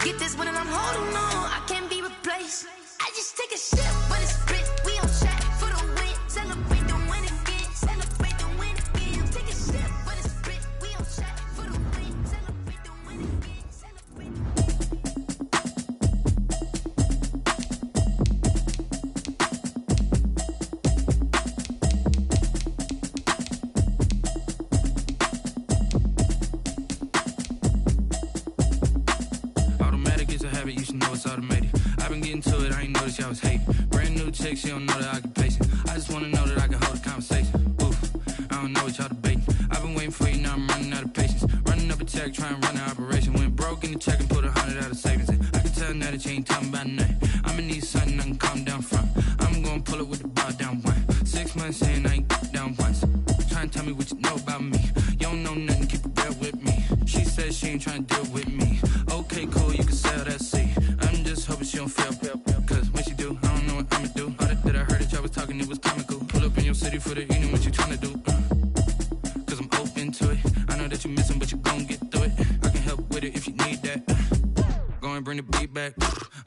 Get this when I'm holding on, I can't be replaced. I just take a sip when it's split. We on track for the win. Celebrate the win again. Celebrate the win again. Take a sip when it's split. We on track for the win. Celebrate the win again. Celebrate Automatic is a habit, you should know it's automated. I've been getting to it, I ain't noticed y'all was hating. Brand new chick, she don't know the occupation. I just wanna know that I can hold a conversation. Oof, I don't know what y'all debating. I've been waiting for you, now I'm running out of patience. Running up a check, trying to run an operation. Went broke in the check and put 100 out of savings in. I can tell now that you ain't talking about nothing. I'ma need something I can calm down from. I'm gonna pull it with the bar down one. 6 months in, I ain't down once. Trying to tell me what you know about me. You don't know nothing, keep it real with me. She said she ain't trying to deal with me. Okay, cool, you can sell that seat. I'm just hoping she don't fail. Cause when she do, I don't know what I'ma do. All that I heard that y'all was talking, it was comical. Pull up in your city for the evening, what you tryna do? Cause I'm open to it. I know that you missing, but you gon' get through it. I can help with it if you need that. Go and bring the beat back.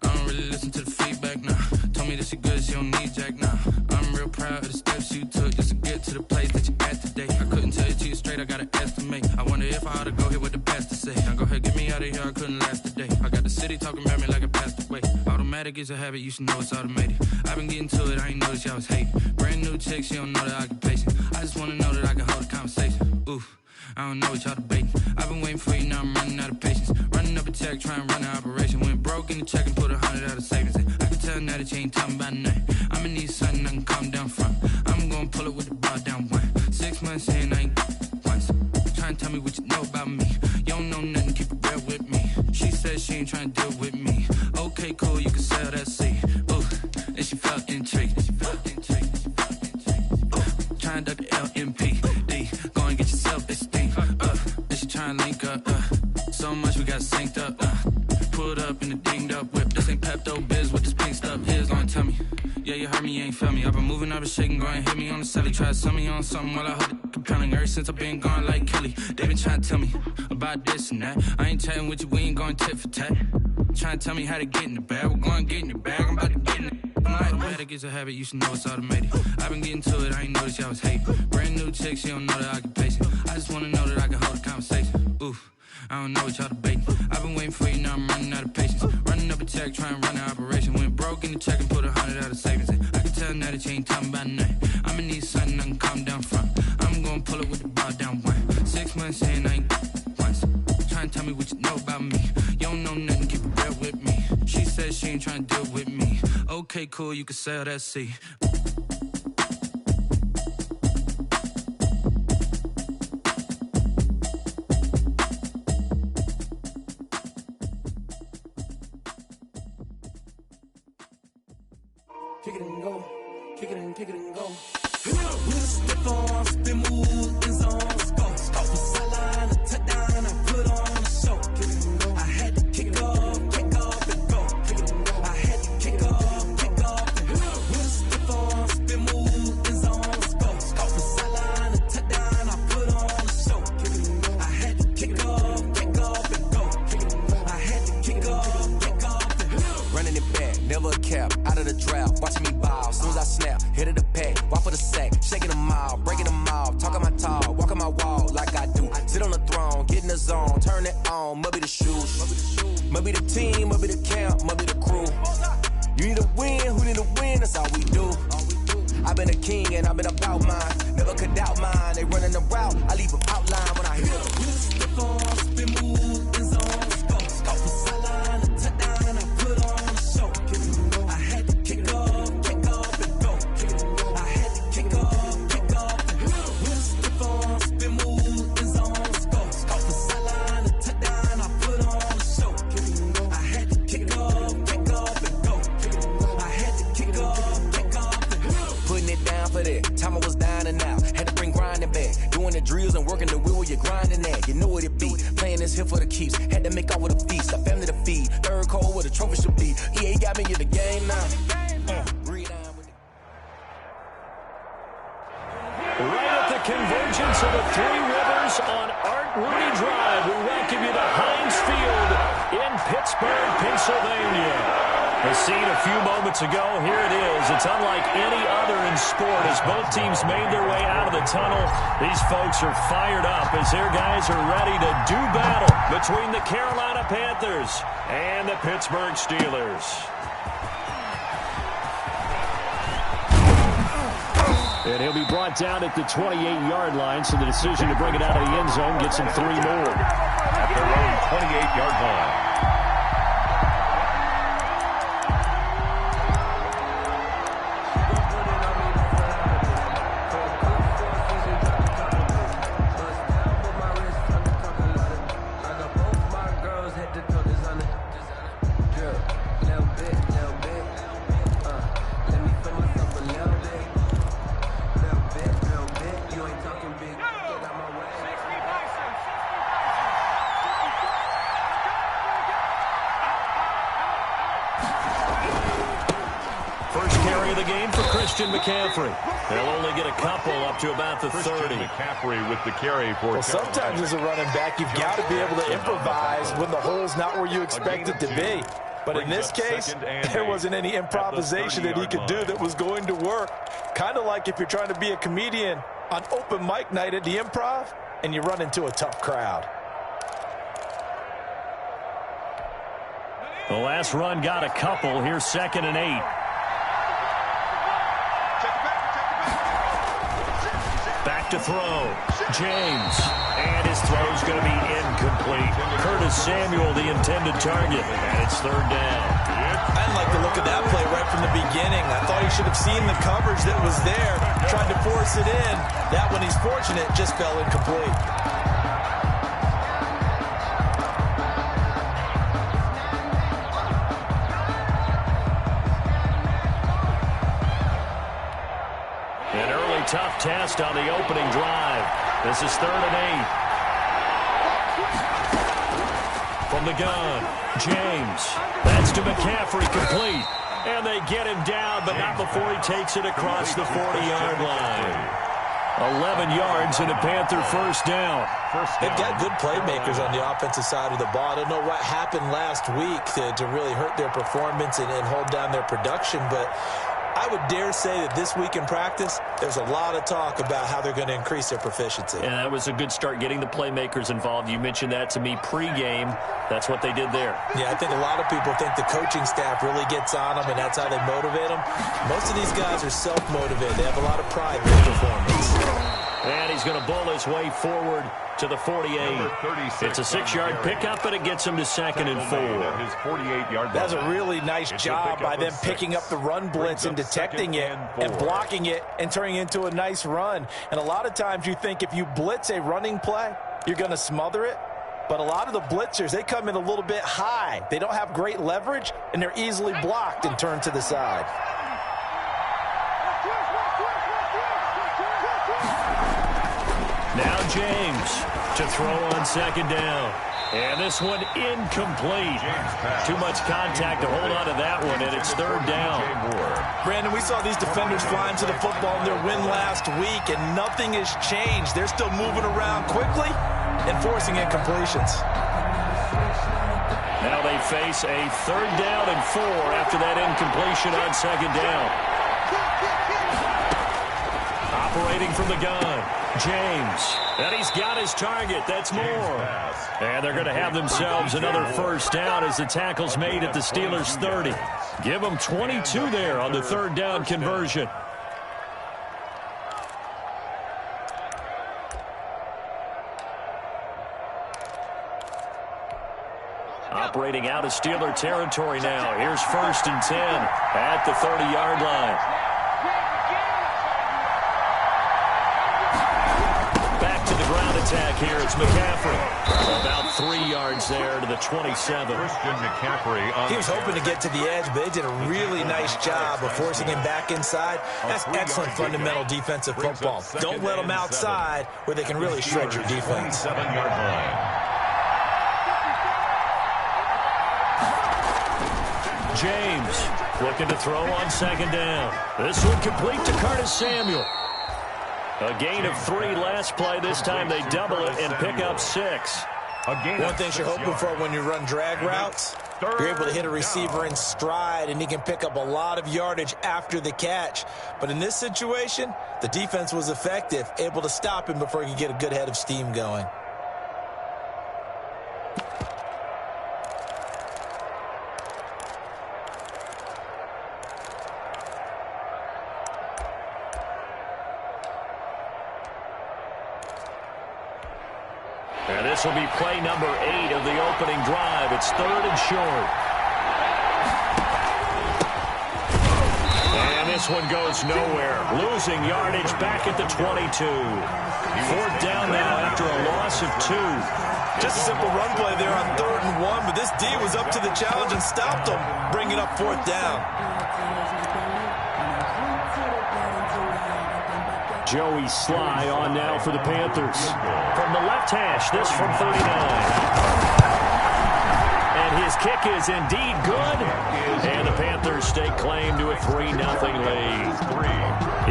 I don't really listen to the feedback, nah. Told me that she good, she don't need jack, nah. I'm real proud of the steps you took just to get to the place that you at today. I couldn't tell you to you straight, I gotta estimate. I wonder if I ought to go here with the pastor say. Now go ahead, get me out of here, I couldn't last today. I got the city talking about me like I passed away. Automatic is a habit, you should know it's automated. I've been getting to it, I ain't noticed y'all was hating. Brand new chick, she don't know the occupation. I just wanna know that I can hold a conversation. Oof, I don't know what y'all debating. I've been waiting for you, now I'm running out of patience. Running up a check, trying to run an operation. Went broke in the check and put 100 out of savings in. I can tell now that you ain't talking about nothing. I'ma need something I can calm down from. I'm gonna pull it with the bar down one. 6 months in, I ain't once. Trying to tell me what you know about me. You don't know nothing, keep it real with me. She said she ain't trying to deal with me. Okay, cool, you can sell that seat. Ooh, and she felt intrigued. Trying to duck the LMPD. Go and get yourself esteem. And she trying to link up. So much we got synced up. Pulled up in the dinged up whip. This ain't Pepto Biz with this pink stuff. Here's long tell me. Yeah, you heard me, you ain't felt me. I've been moving, I've been shaking, go and hit me on the celly. Try to sell me on something while I hold it compelling. Ever since I've been gone like Kelly, they been trying to tell me about this and that. I ain't chatting with you, we ain't going tit for tat. Trying to tell me how to get in the bag. We're going to get in the bag, I'm about to get in it. Automatic is a habit, you should know it's automated. I've been getting to it, I ain't noticed y'all was hating. Brand new chick, she don't know the occupation. I just wanna know that I can hold a conversation. Oof, I don't know what y'all debating. I've been waiting for you, now I'm running out of patience. Running up a check, trying to run an operation. Went broke in the check and put 100 out of savings in. I can tell now that you ain't talking about nothing. I'ma need something I can calm down from. I'm gonna pull it with the bar down one. 6 months in, I ain't once. Trying to tell me what you know about me. You don't know nothing, keep it real with me. She said she ain't trying to deal with me. Okay, cool, you can sell that seat. Kick it and go, kick it and go. With a stiff on, spin move, in zone, go. From sideline to touchdown, I put on a show. Kick it and go. I had to kick off and go. Kick it and go. I had to kick off and go. With a stiff on, spin move, in zone, go. From sideline to touchdown, I put on a show. Kick it and go. I had to kick off and go. Kick it and go. I had to kick off and go. Running it back, never a cap, out of the drought, watching me ball. Soon as I snap, hit of the pack, walk for the sack, shaking them all, breaking them off, talking my tall, walking my wall like I do. Sit on the throne, get in the zone, turn it on, must be the shoes, must be the team, must be the camp, must be the crew. You need a win, who need a win, that's all we do. I've been a king and I've been about mine, never could doubt mine. They running the route, I leave them outline when I hit them. Step on, spin move, in zone, go. From sideline to touchdown, I put on a show. I had to kick off and go. I had to kick off and go. With a step on, spin move, in zone, go. From sideline to touchdown, I put on a show. I had to kick off and go. I had to kick off and go. Putting it down for that, time I was down and out. Had to bring grinding back, doing the drills and working the wheel where you're grinding at. You know what it be, playing this here for the keeps. Had to make out with a feast, a family to feed. Third cold where the trophy should be. EA got me in the game now. Right at the convergence of the three rivers on Art Rooney Drive, we welcome you to Heinz Field in Pittsburgh, Pennsylvania. The scene a few moments ago, here it is. It's unlike any other in sport as both teams made their way out of the tunnel. These folks are fired up as their guys are ready to do battle between the Carolina Panthers and the Pittsburgh Steelers. And he'll be brought down at the 28-yard line, so the decision to bring it out of the end zone gets him 3 more. At their own 28-yard line. McCaffrey. They'll only get a couple up to about the 30. McCaffrey with the carry for sometimes as a running back, you've got to be able to improvise when the hole's not where you expect it to be. But in this case, there wasn't any improvisation that he could do that was going to work. Kind of like if you're trying to be a comedian on open mic night at the Improv and you run into a tough crowd. The last run got a couple. Here's 2nd and 8. To throw, James, and his throw's going to be incomplete. Curtis Samuel, the intended target, and it's 3rd down. I didn't like the look of that play right from the beginning. I thought he should have seen the coverage that was there, tried to force it in. That one, he's fortunate, just fell incomplete. Tough test on the opening drive. This is 3rd and 8. From the gun, James. That's to McCaffrey, complete. And they get him down, but not before he takes it across the 40-yard line. 11 yards and a Panther 1st down. They've got good playmakers on the offensive side of the ball. I don't know what happened last week to really hurt their performance and hold down their production, but I would dare say that this week in practice, there's a lot of talk about how they're going to increase their proficiency. And that was a good start getting the playmakers involved. You mentioned that to me pregame. That's what they did there. Yeah, I think a lot of people think the coaching staff really gets on them, and that's how they motivate them. Most of these guys are self-motivated. They have a lot of pride in their performance. And he's going to bowl his way forward to the 48. It's a 6-yard pickup, and it gets him to 2nd and 4. His 48-yard. That's a really nice job by them picking up the run blitz and detecting it and blocking it and turning it into a nice run. And a lot of times you think if you blitz a running play, you're going to smother it. But a lot of the blitzers, they come in a little bit high. They don't have great leverage, and they're easily blocked and turned to the side. Now James to throw on 2nd down. And this one incomplete. Too much contact to hold on to that one, and it's 3rd down. Brandon, we saw these defenders flying to the football in their win last week, and nothing has changed. They're still moving around quickly and forcing incompletions. Now they face a 3rd down and 4 after that incompletion on 2nd down. Operating from the gun, James. And he's got his target. That's more. And they're going to have themselves another 1st down as the tackle's made at the Steelers' 30. Give them 22 there on the 3rd down conversion. Operating out of Steeler territory now. Here's 1st and 10 at the 30-yard line. Back to the ground attack here. It's McCaffrey. About 3 yards there to the 27. He was hoping to get to the edge, but they did a really nice job of forcing him back inside. That's excellent fundamental defensive football. Don't let them outside where they can really shred your defense. 7-yard line. James looking to throw on 2nd down. This one complete to Curtis Samuel. A gain of 3 last play. This time they double it and pick up 6. One thing you're hoping for when you run drag routes, you're able to hit a receiver in stride, and he can pick up a lot of yardage after the catch. But in this situation, the defense was effective, able to stop him before he could get a good head of steam going. And this will be play number 8 of the opening drive. It's 3rd and short. And this one goes nowhere. Losing yardage back at the 22. 4th down now after a loss of 2. Just a simple run play there on 3rd and 1, but this D was up to the challenge and stopped him, bringing up 4th down. Joey Sly on now for the Panthers. From the left hash, this from 39. And his kick is indeed good. And the Panthers stake claim to a 3-0 lead.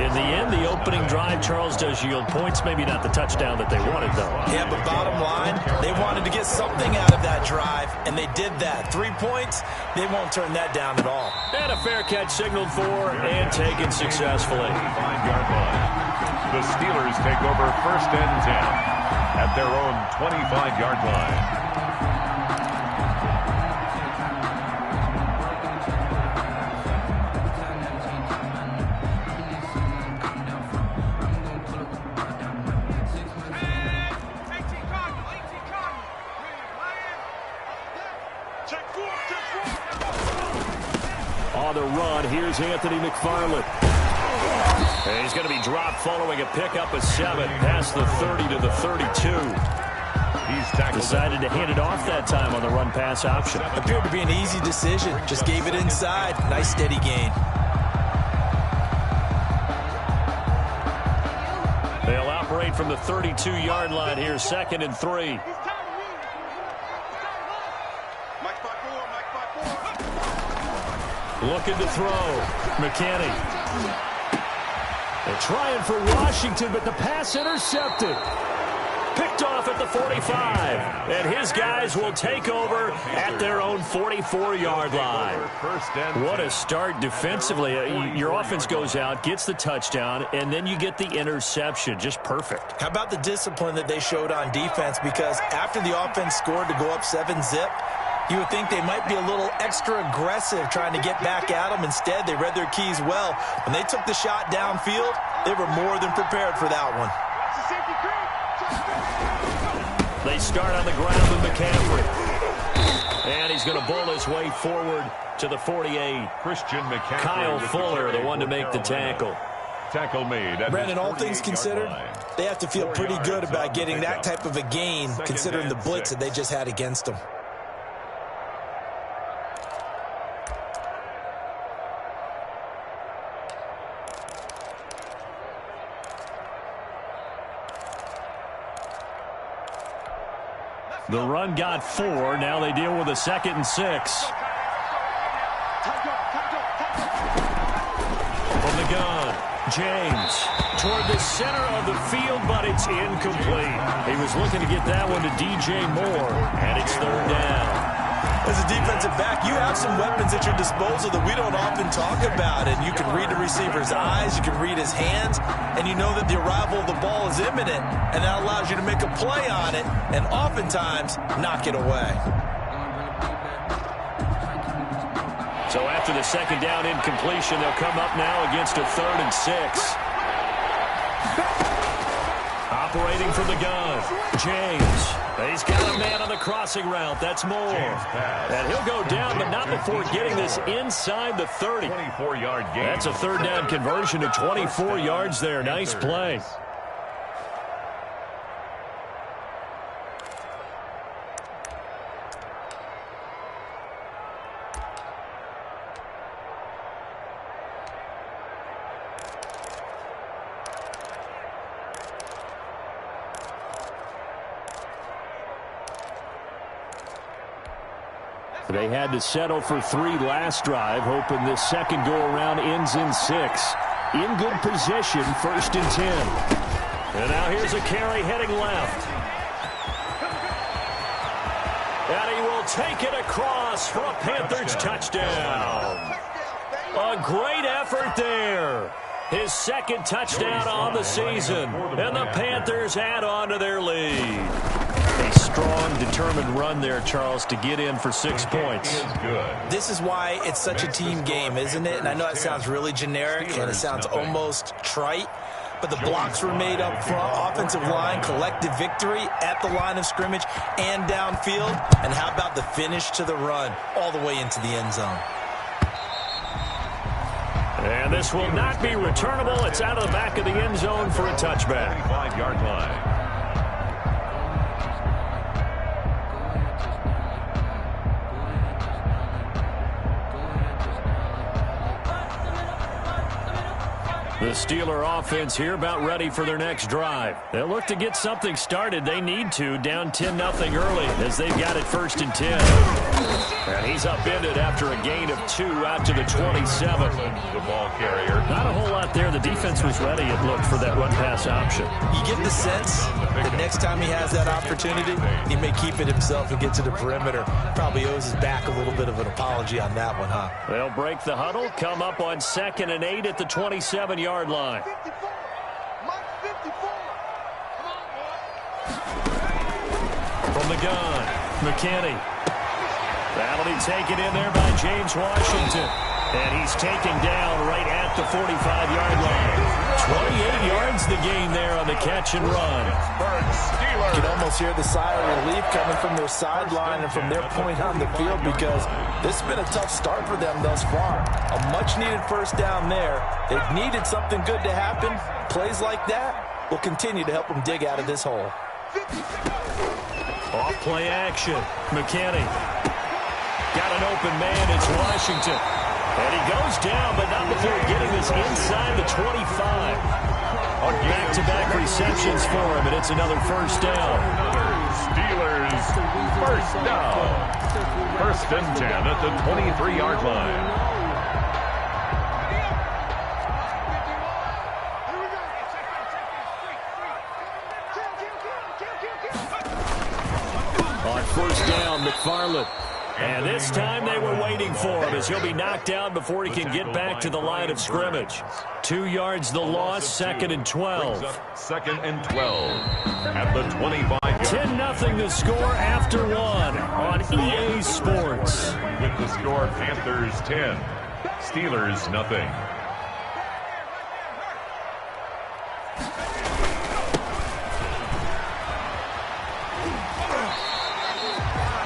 In the end, the opening drive, Charles, does yield points. Maybe not the touchdown that they wanted, though. Yeah, but bottom line, they wanted to get something out of that drive, and they did that. 3 points, they won't turn that down at all. And a fair catch signaled for and taken successfully. 5-yard line. The Steelers take over 1st and 10 at their own 25-yard line. On the run, here's Anthony McFarland. And he's going to be dropped following a pickup of 7 past the 30 to the 32. He's tackled. Decided to hand it off that time on the run-pass option. Appeared to be an easy decision. Just gave it inside. Nice steady gain. They'll operate from the 32-yard line here, 2nd and 3. Looking to throw. McKinney. They're trying for Washington, but the pass intercepted. Picked off at the 45. And his guys will take over at their own 44-yard line. What a start defensively. Your offense goes out, gets the touchdown, and then you get the interception. Just perfect. How about the discipline that they showed on defense? Because after the offense scored to go up 7-zip, you would think they might be a little extra aggressive trying to get back at them. Instead, they read their keys well. When they took the shot downfield, they were more than prepared for that one. They start on the ground with McCaffrey. And he's going to bowl his way forward to the 48. Christian McCaffrey. Kyle Fuller, the one to make the tackle. Tackle made. Brandon, all things considered, they have to feel pretty good about getting that type of a gain, considering the blitz that they just had against them. The run got 4. Now they deal with a 2nd and 6. From the gun, James toward the center of the field, but it's incomplete. He was looking to get that one to DJ Moore, and it's 3rd down. As a defensive back, you have some weapons at your disposal that we don't often talk about. And you can read the receiver's eyes, you can read his hands, and you know that the arrival of the ball is imminent. And that allows you to make a play on it and oftentimes knock it away. So after the 2nd down incompletion, they'll come up now against a 3rd and 6. Operating from the gun, James. He's got a man on the crossing route. That's Moore. And he'll go down, but not before getting this inside the 30. 24-yard gain. That's a 3rd down conversion to 24 yards there. Nice play. They had to settle for 3 last drive, hoping this second go-around ends in 6. In good position, 1st and 10. And now here's a carry heading left. He'll take it across for a Panthers touchdown. A great effort there. His second touchdown on the season. And the Panthers add on to their lead. A strong, determined run there, Charles, to get in for 6 points. This is why it's such a team game, isn't it? And I know it sounds really generic and it sounds almost trite, but the blocks were made up front, offensive line, collective victory at the line of scrimmage and downfield. And how about the finish to the run all the way into the end zone? And this will not be returnable. It's out of the back of the end zone for a touchback. 25-yard line. The Steeler offense here about ready for their next drive. They'll look to get something started. They need to, down 10-0 early as they've got it 1st and 10. And he's upended after a gain of 2 out to the 27. The ball carrier. Not a whole lot there. The defense was ready, it looked, for that run-pass option. You get the sense that next time he has that opportunity, he may keep it himself and get to the perimeter. Probably owes his back a little bit of an apology on that one, huh? They'll break the huddle, come up on 2nd and 8 at the 27-yard line. From the gun, McKinney. That'll be taken in there by James Washington. And he's taken down right at the 45-yard line. 28 yards the gain there on the catch and run. You can almost hear the sigh of relief coming from their sideline and from their point on the field, because this has been a tough start for them thus far. A much-needed first down there. It needed something good to happen. Plays like that will continue to help them dig out of this hole. Off play action. McKinney. Got an open man. It's Washington. And he goes down, but not before getting this inside the 25. Back-to-back receptions for him, and it's another first down. Steelers first down. 1st and 10 at the 23-yard line. On 1st down, McFarland. And this time they were waiting for him as he'll be knocked down before he can get back to the line of scrimmage. 2 yards the loss, 2nd and 12. 2nd and 12 at the 25-yard. 10-0 the score after 1 on EA Sports. With the score, Panthers 10, Steelers nothing.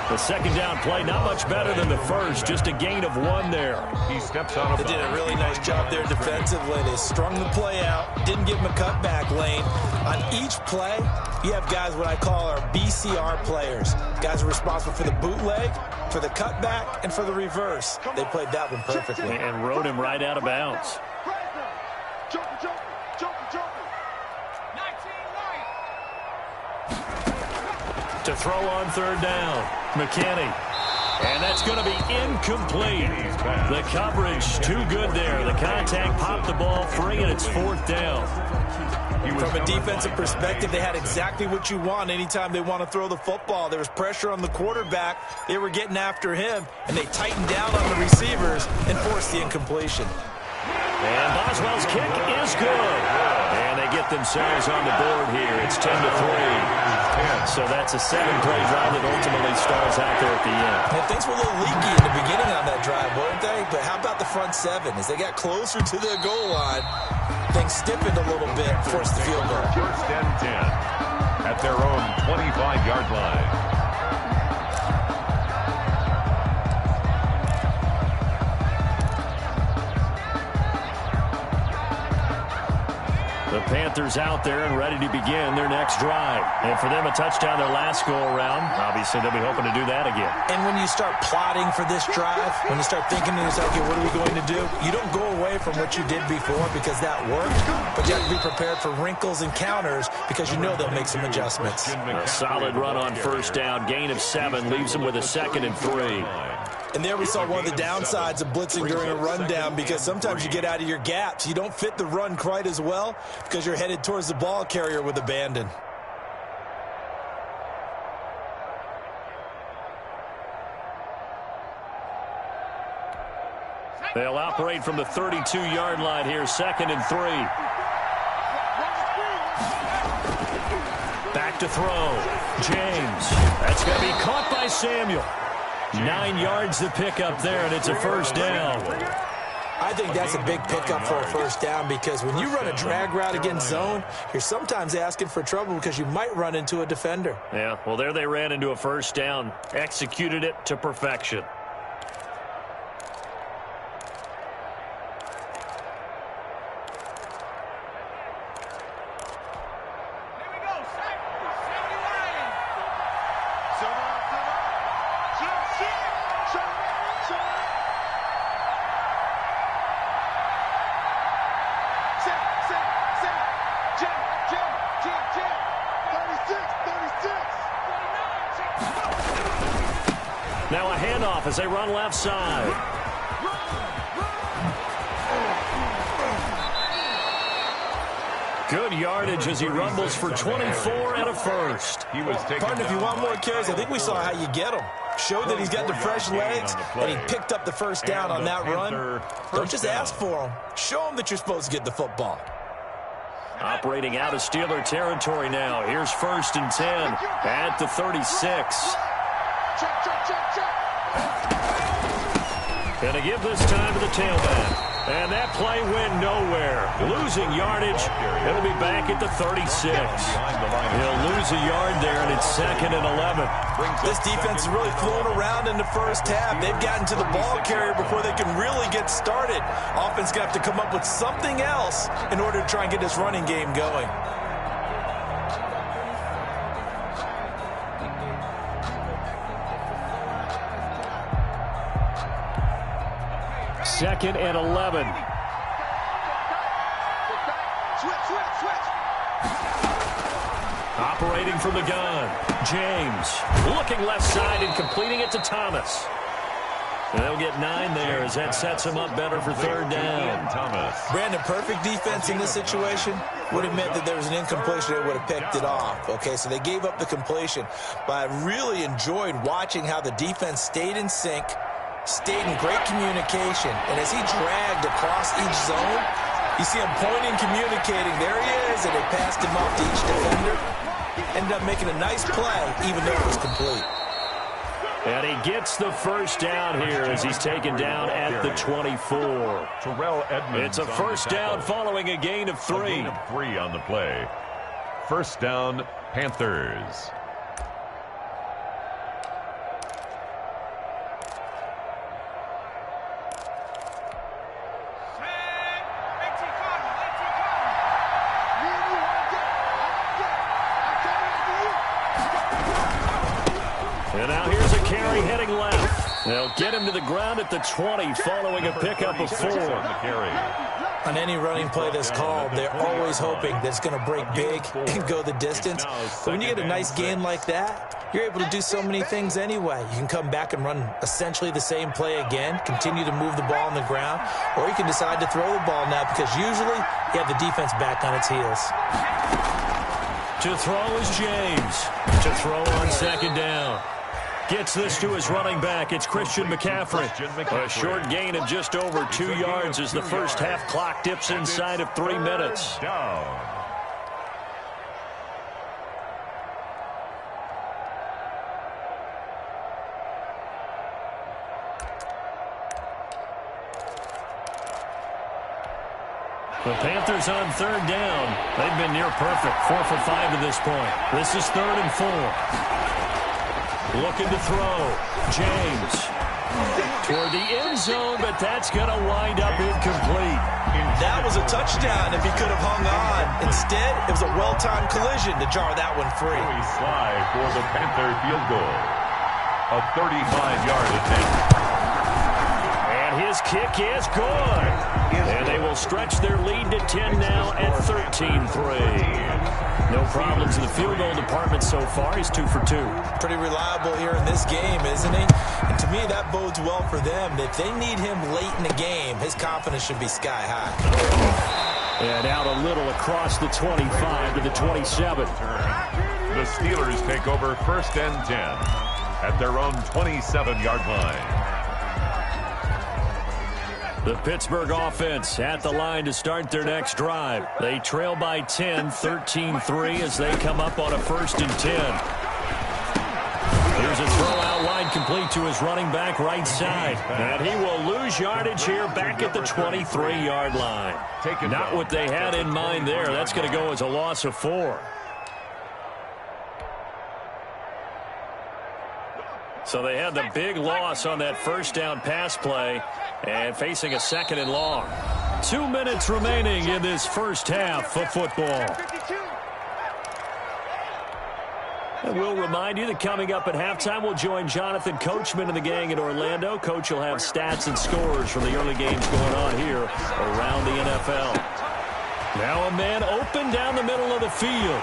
The second down play, not much better than the first, just a gain of 1 there. He steps out of bounds. They did a really nice job there defensively. They strung the play out, didn't give him a cutback lane. On each play, you have guys what I call our BCR players. Guys are responsible for the bootleg, for the cutback, and for the reverse. They played that one perfectly. And rode him right out of bounds. To throw on 3rd down, McKinney. And that's going to be incomplete. The coverage too good there. The contact popped the ball free, and it's 4th down. From a defensive perspective, they had exactly what you want anytime they want to throw the football. There was pressure on the quarterback. They were getting after him, and they tightened down on the receivers and forced the incompletion. And Boswell's kick is good. And they get themselves on the board here. It's 10-3. So that's a 7-play drive that ultimately stalls out there at the end. And things were a little leaky in the beginning on that drive, weren't they? But how about the front 7? As they got closer to the goal line, things stiffened a little bit, forced the field goal. 1st and 10 at their own 25-yard line. The Panthers out there and ready to begin their next drive. And for them, a touchdown their last go-around. Obviously, they'll be hoping to do that again. And when you start plotting for this drive, when you start thinking to yourself, okay, what are we going to do? You don't go away from what you did before because that worked, but you have to be prepared for wrinkles and counters because you know they'll make some adjustments. A solid run on 1st down. Gain of 7 leaves them with a 2nd and 3. And there we saw one of the downsides of blitzing during a rundown, because sometimes you get out of your gaps. You don't fit the run quite as well because you're headed towards the ball carrier with abandon. They'll operate from the 32-yard line here, 2nd and 3. Back to throw. James. That's going to be caught by Samuel. 9 yards to pick up there, and it's a first down. I think that's a big pickup for a first down because when you run a drag route against zone, you're sometimes asking for trouble because you might run into a defender. Yeah, well, there they ran into a first down. Executed it to perfection. Now a handoff as they run left side. Good yardage as he rumbles for 24 and a first. Partner, if you want more carries, I think we saw how you get him. Showed that he's got the fresh legs, and he picked up the first down on that run. Don't just ask for him. Show him that you're supposed to get the football. Operating out of Steeler territory now. Here's 1st and 10 at the 36. Gonna give this time to the tailback. And that play went nowhere. Losing yardage. It'll be back at the 36. He'll lose a yard there, and it's 2nd and 11. This defense is really flown around in the first half. They've gotten to the ball carrier before they can really get started. Offense going to have to come up with something else in order to try and get this running game going. Second and 11. Operating from the gun. James looking left side and completing it to Thomas. And they'll get 9 there as that sets him up better for 3rd down. Brandon, perfect defense in this situation would have meant that there was an incompletion. They would have picked it off. Okay, so they gave up the completion. But I really enjoyed watching how the defense stayed in sync, stayed in great communication, and as he dragged across each zone, you see him pointing, communicating. There he is, and they passed him off to each defender. Ended up making a nice play, even though it was complete. And he gets the first down here as he's taken down at the 24. It's a first down following a gain of 3. A gain of 3 on the play. First down, Panthers. And now here's a carry heading left. They'll get him to the ground at the 20 following a pickup of 4. On any running play that's called, they're always hoping that it's going to break big and go the distance. But when you get a nice gain like that, you're able to do so many things anyway. You can come back and run essentially the same play again, continue to move the ball on the ground, or you can decide to throw the ball now because usually you have the defense back on its heels. To throw is James. To throw on 2nd down. Gets this to his running back. It's Christian McCaffrey. A short gain of just over 2 yards as the first half clock dips inside of 3 minutes. The Panthers on 3rd down. They've been near perfect. 4 for 5 to this point. This is 3rd and 4. Looking to throw. James. Toward the end zone, but that's going to wind up incomplete. That was a touchdown if he could have hung on. Instead, it was a well-timed collision to jar that one free. Slide for the Panther field goal. A 35-yard attempt. And his kick is good. And they will stretch their lead to 10 now at 13-3. No problems in the field goal department so far. He's 2 for 2. Pretty reliable here in this game, isn't he? And to me, that bodes well for them. If they need him late in the game, his confidence should be sky high. And out a little across the 25 to the 27. The Steelers take over 1st and 10 at their own 27-yard line. The Pittsburgh offense at the line to start their next drive. They trail by 10, 13-3 as they come up on a 1st and 10. Here's a throw out line complete to his running back right side. And he will lose yardage here back at the 23-yard line. Not what they had in mind there. That's going to go as a loss of 4. So they had the big loss on that 1st down pass play and facing a 2nd and long. 2 minutes remaining in this first half of football. And we'll remind you that coming up at halftime, we'll join Jonathan Coachman and the gang in Orlando. Coach will have stats and scores from the early games going on here around the NFL. Now a man open down the middle of the field.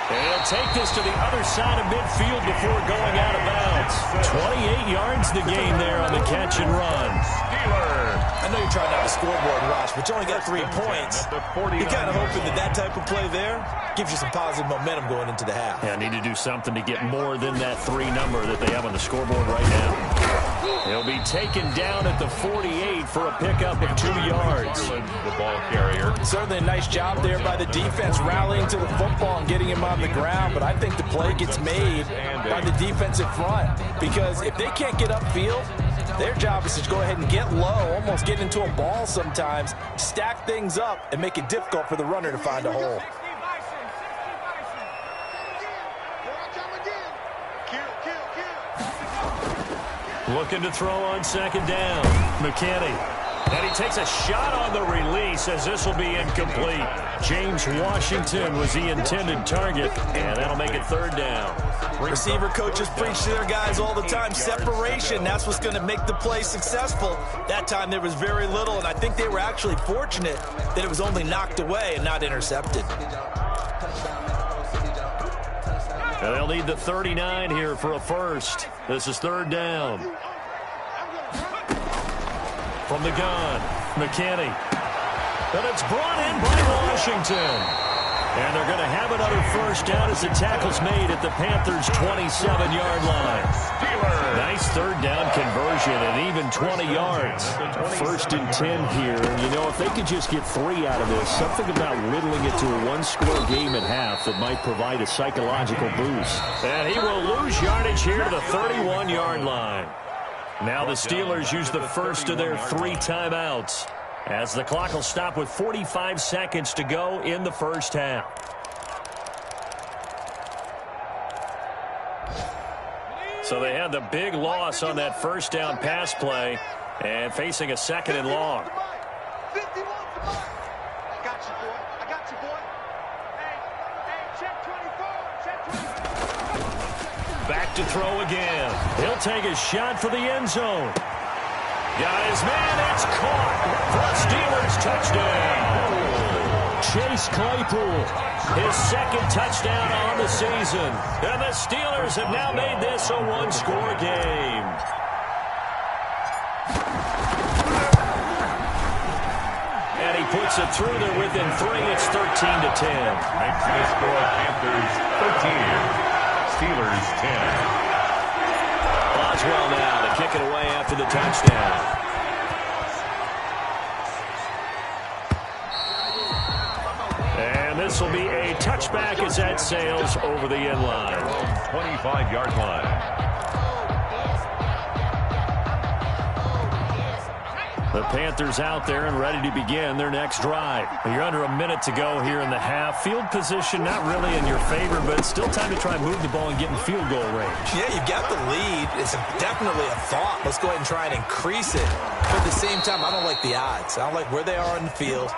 And he'll take this to the other side of midfield before going out of bounds. 28 yards the gain there on the catch and run. I know you're trying to have a scoreboard rush, but you only got 3 points. You're kind of hoping that type of play there gives you some positive momentum going into the half. Yeah, need to do something to get more than that 3 number that they have on the scoreboard right now. He'll be taken down at the 48 for a pickup of 2 yards. The ball carrier. Certainly a nice job there by the defense rallying to the football and getting him on the ground, but I think the play gets made by the defensive front because if they can't get upfield, their job is to go ahead and get low, almost get into a ball sometimes, stack things up, and make it difficult for the runner to find a hole. Looking to throw on 2nd down. McKinney. And he takes a shot on the release as this will be incomplete. James Washington was the intended target, and that'll make it 3rd down. Receiver coaches preach to their guys all the time. Separation, that's what's going to make the play successful. That time there was very little, and I think they were actually fortunate that it was only knocked away and not intercepted. And they'll need the 39 here for a 1st. This is 3rd down. From the gun, McKinney. And it's brought in by Washington. And they're going to have another 1st down as the tackle's made at the Panthers' 27-yard line. Nice 3rd down conversion and even 20 yards. 1st and 10 here. You know, if they could just get 3 out of this, something about whittling it to a 1-score game at half that might provide a psychological boost. And he will lose yardage here to the 31-yard line. Now the Steelers use the first of their 3 timeouts as the clock will stop with 45 seconds to go in the first half. So they had the big loss on that 1st down pass play and facing a 2nd and long. Back to throw again. He'll take a shot for the end zone. Got his man. It's caught for a Steelers touchdown. Chase Claypool, his 2nd touchdown on the season. And the Steelers have now made this a 1-score game. And he puts it through there within 3. It's 13-10. Makes the score Panthers 13. Steelers 10. Boswell now to kick it away after the touchdown. And this will be a touchback as that sails over the end line. 25-yard line. The Panthers out there and ready to begin their next drive. You're under a minute to go here in the half. Field position not really in your favor, but it's still time to try and move the ball and get in field goal range. Yeah, you've got the lead. It's definitely a thought. Let's go ahead and try and increase it. But at the same time, I don't like the odds. I don't like where they are in the field.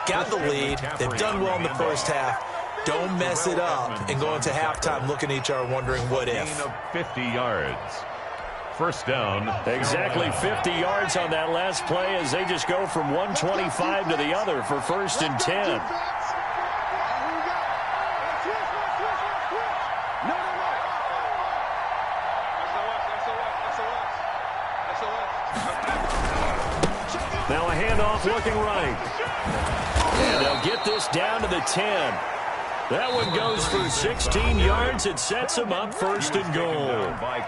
Got the lead. They've done well in the first half. Don't mess it up and go into halftime looking at each other wondering what if. Gain of 50 yards. 1st down. Exactly 50 yards on that last play as they just go from 125 to the other for 1st and 10. Now a handoff looking right. And they'll get this down to the 10. That one goes for 16 yards. It sets them up first and goal.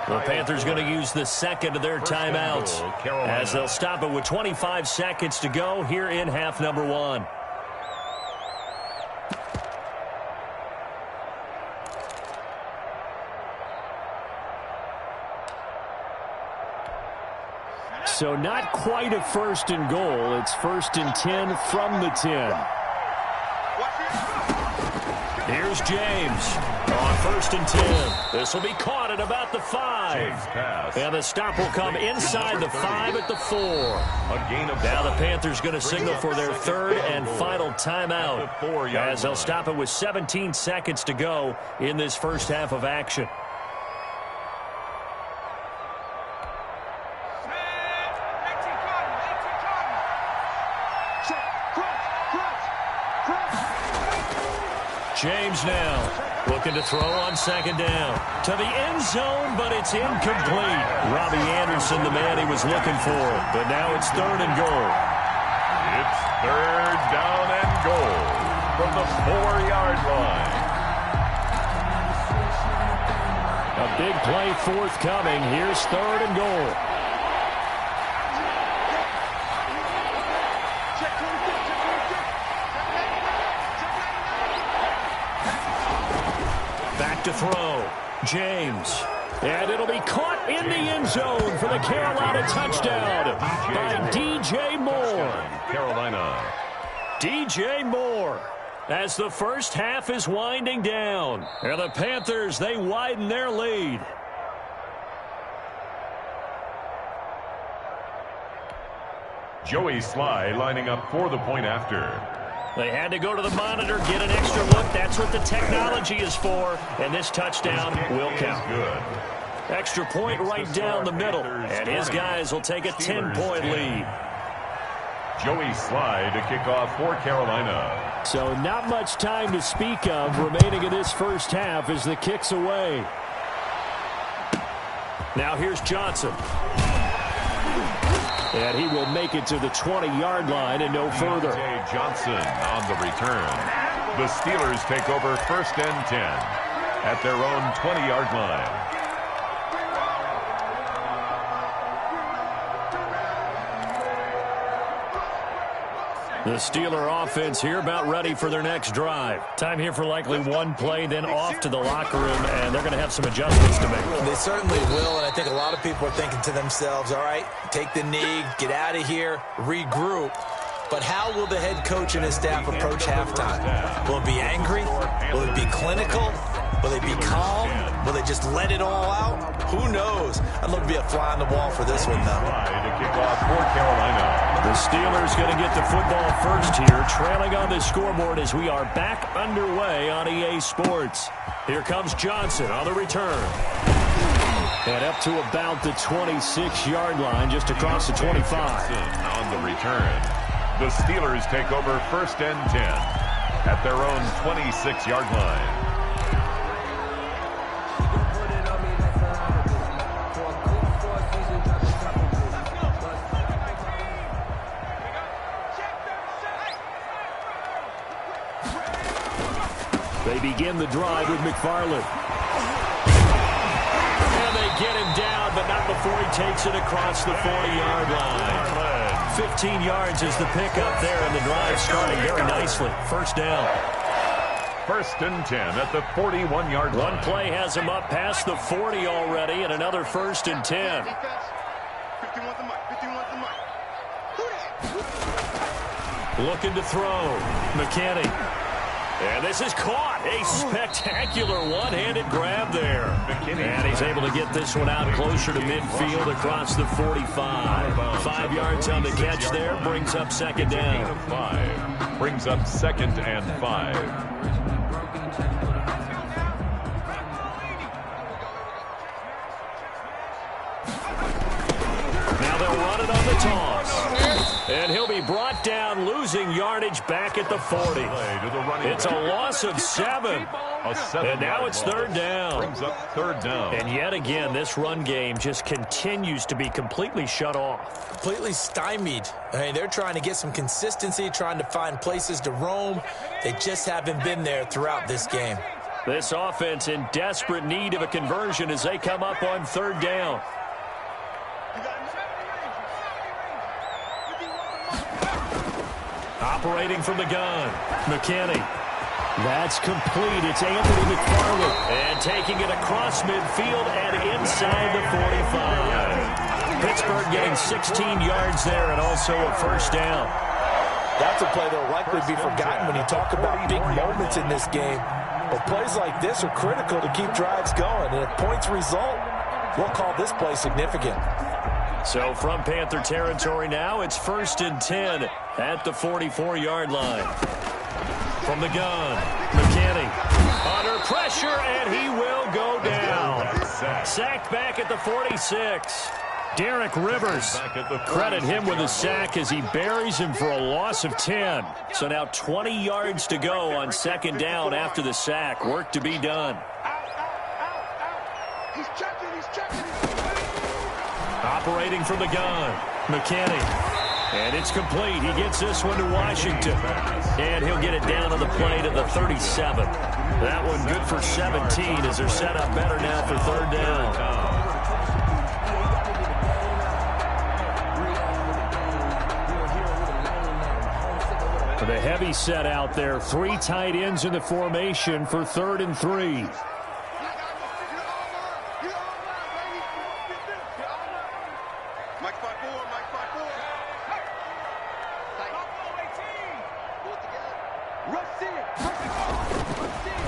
The Panthers going to use the second of their timeouts as they'll stop it with 25 seconds to go here in half number 1. So not quite a first and goal. It's first and 10 from the 10. Here's James on first and 10. This will be caught at about the 5. And the stop will come inside the 5 at the 4. Now the Panthers going to signal for their third and final timeout as they'll stop it with 17 seconds to go in this first half of action. James now looking to throw on second down to the end zone, but it's incomplete. Robbie Anderson, the man he was looking for, but now it's third and goal. It's third down and goal from the 4-yard line. A big play forthcoming. Here's third and goal. To throw, James, and it'll be caught in the end zone for the Carolina touchdown by DJ Moore. Carolina. DJ Moore, as the first half is winding down, and the Panthers, they widen their lead. Joey Sly lining up for the point after. They had to go to the monitor, get an extra look. That's what the technology is for. And this touchdown will count. Good. Extra point right down the middle. And his guys will take a 10-point lead. Joey Sly to kick off for Carolina. So not much time to speak of remaining in this first half as the kick's away. Now here's Johnson. And he will make it to the 20-yard line and no further. Johnson on the return. The Steelers take over first and 10 at their own 20-yard line. The Steeler offense here about ready for their next drive. Time here for likely one play, then off to the locker room, and they're going to have some adjustments to make. They certainly will, and I think a lot of people are thinking to themselves, all right, take the knee, get out of here, regroup. But how will the head coach and his staff approach halftime? Will it be angry? Will it be clinical? Will they be calm? Will they just let it all out? Who knows? I'd love to be a fly on the wall for this one, though. To kick off for Carolina. The Steelers going to get the football first here, trailing on the scoreboard as we are back underway on EA Sports. Here comes Johnson on the return. And up to about the 26-yard line, just across the 25. Johnson on the return. The Steelers take over first and 10 at their own 26-yard line. They begin the drive with McFarland. And they get him down, but not before he takes it across the 40-yard line. 15 yards is the pickup there, and the drive starting very nicely. First down. First and 10 at the 41-yard line. One play has him up past the 40 already, and another first and 10. Looking to throw. McKinney. And this is caught. A spectacular one-handed grab there. And he's able to get this one out closer to midfield across the 45. 5 yards on the catch there. Brings up second down. 5. Brings up second and 5. Now they'll run it on the toss. And he'll be brought down, losing yardage back at the 40. It's a loss of 7. And now it's third down. Brings up third down. And yet again, this run game just continues to be completely shut off. Completely stymied. I mean, they're trying to get some consistency, trying to find places to roam. They just haven't been there throughout this game. This offense in desperate need of a conversion as they come up on third down. Operating from the gun, McKinney. That's complete. It's Anthony McFarland. And taking it across midfield and inside the 45. Pittsburgh getting 16 yards there and also a first down. That's a play that will likely be forgotten when you talk about big moments in this game. But plays like this are critical to keep drives going. And if points result, we'll call this play significant. So from Panther territory now, it's 1st and 10 at the 44-yard line. From the gun, McKinney under pressure, and he will go down. Sacked back at the 46. Derek Rivers, credit him with a sack as he buries him for a loss of 10. So now 20 yards to go on second down after the sack. Work to be done. Operating from the gun, McKinney. And it's complete. He gets this one to Washington. And he'll get it down on the play to the 37. That one good for 17 as they're set up better now for third down. The heavy set out there. 3 tight ends in the formation for 3rd and 3.